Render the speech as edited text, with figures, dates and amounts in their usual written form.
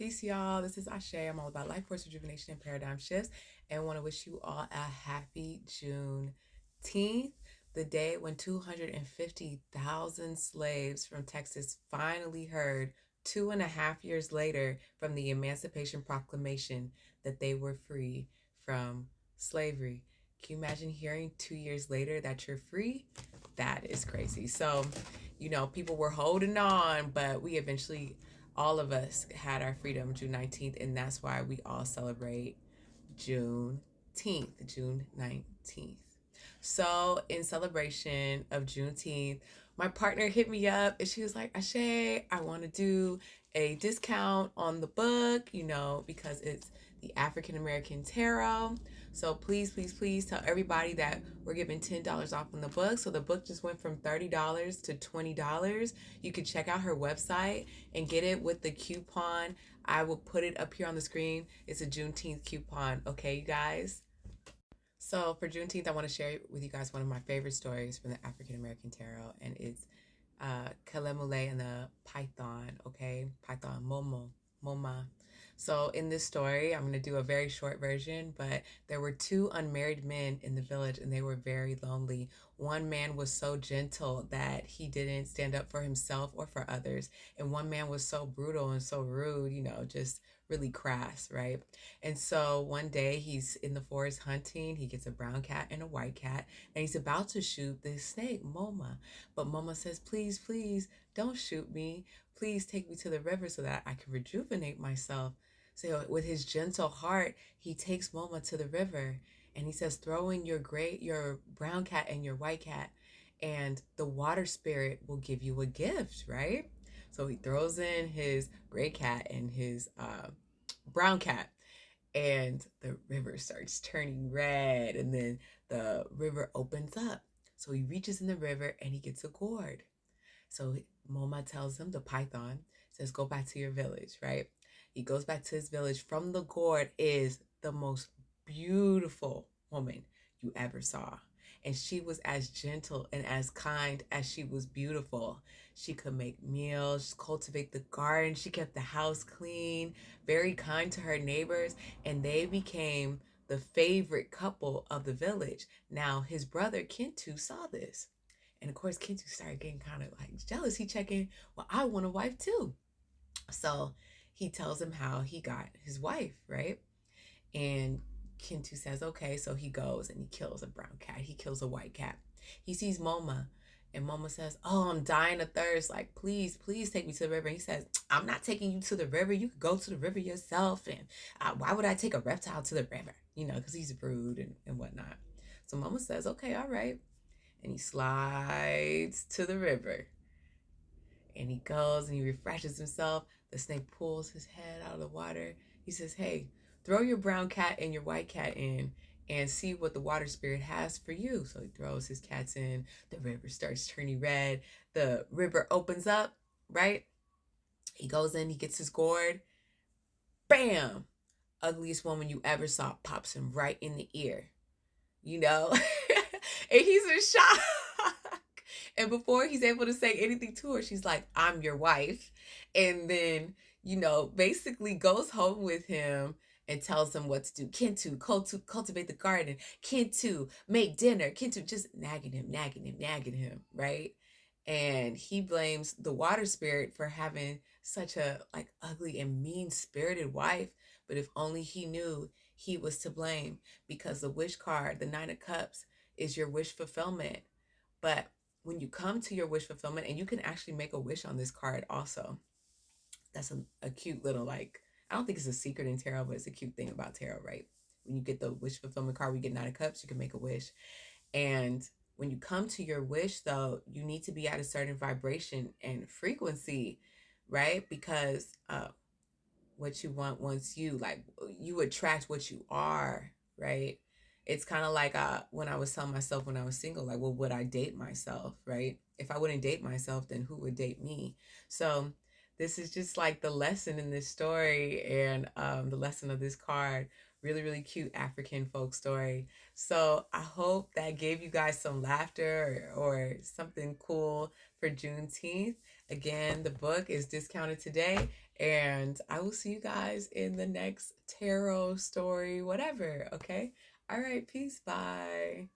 Peace, y'all. This is Asè. I'm all about life force rejuvenation and paradigm shifts, and want to wish you all a happy Juneteenth, the day when 250,000 slaves from Texas finally heard 2.5 years later from the Emancipation Proclamation that they were free from slavery. Can you imagine hearing 2 years later that you're free? That is crazy. So, people were holding on, but we eventually, all of us had our freedom June 19th, and that's why we all celebrate June 19th. So, in celebration of Juneteenth, my partner hit me up and she was like, Asè, I want to do a discount on the book, because it's the African American Tarot. So please, please, please tell everybody that we're giving $10 off on the book. So the book just went from $30 to $20. You can check out her website and get it with the coupon. I will put it up here on the screen. It's a Juneteenth coupon. Okay, you guys? So for Juneteenth, I want to share with you guys one of my favorite stories from the African American Tarot, and it's Kalemule and the Python. Okay, Python Moma. So in this story, I'm going to do a very short version, but there were two unmarried men in the village, and they were very lonely. One man was so gentle that he didn't stand up for himself or for others, and one man was so brutal and so rude, just really crass, right? And so one day he's in the forest hunting. He gets a brown cat and a white cat, and he's about to shoot this snake, Moma. But Moma says, please, please, don't shoot me. Please take me to the river so that I can rejuvenate myself. So with his gentle heart, he takes Moma to the river, and he says, throw in your brown cat and your white cat, and the water spirit will give you a gift, right? So he throws in his gray cat and his brown cat, and the river starts turning red, and then the river opens up. So he reaches in the river and he gets a gourd. So Moma tells him, the python says, go back to your village, right? He goes back to his village. From the gourd is the most beautiful woman you ever saw. And she was as gentle and as kind as she was beautiful. She could make meals, cultivate the garden. She kept the house clean, very kind to her neighbors, and they became the favorite couple of the village. Now, his brother Kintu saw this. And of course, Kintu started getting kind of like jealous. He checking, well, I want a wife too. So he tells him how he got his wife, right? And Kintu says, okay. So he goes and he kills a brown cat. He kills a white cat. He sees Moma, and Moma says, oh, I'm dying of thirst. Like, please, please take me to the river. And he says, I'm not taking you to the river. You could go to the river yourself. And why would I take a reptile to the river? Because he's rude and whatnot. So Moma says, okay, all right. And he slides to the river. And he goes and he refreshes himself. The snake pulls his head out of the water. He says, hey, throw your brown cat and your white cat in and see what the water spirit has for you. So he throws his cats in. The river starts turning red. The river opens up, right? He goes in, he gets his gourd. Bam! Ugliest woman you ever saw pops him right in the ear. And he's in shock. And before he's able to say anything to her, she's like, I'm your wife. And then, basically goes home with him and tells him what to do. Kintu, cultivate the garden. Kintu, make dinner. Kintu, just nagging him, right? And he blames the water spirit for having such a ugly and mean-spirited wife. But if only he knew he was to blame, because the wish card, the 9 of Cups, is your wish fulfillment. But when you come to your wish fulfillment, and you can actually make a wish on this card also. That's a cute little, I don't think it's a secret in tarot, but it's a cute thing about tarot, right? When you get the wish fulfillment card, we get 9 of Cups, you can make a wish. And when you come to your wish, though, you need to be at a certain vibration and frequency, right? Because what you want wants you. You attract what you are, right? It's kind of like when I was telling myself when I was single, well, would I date myself, right? If I wouldn't date myself, then who would date me? So this is just the lesson in this story, and the lesson of this card. Really, really cute African folk story. So I hope that gave you guys some laughter or something cool for Juneteenth. Again, the book is discounted today, And I will see you guys in the next tarot story, whatever. Okay. All right. Peace. Bye.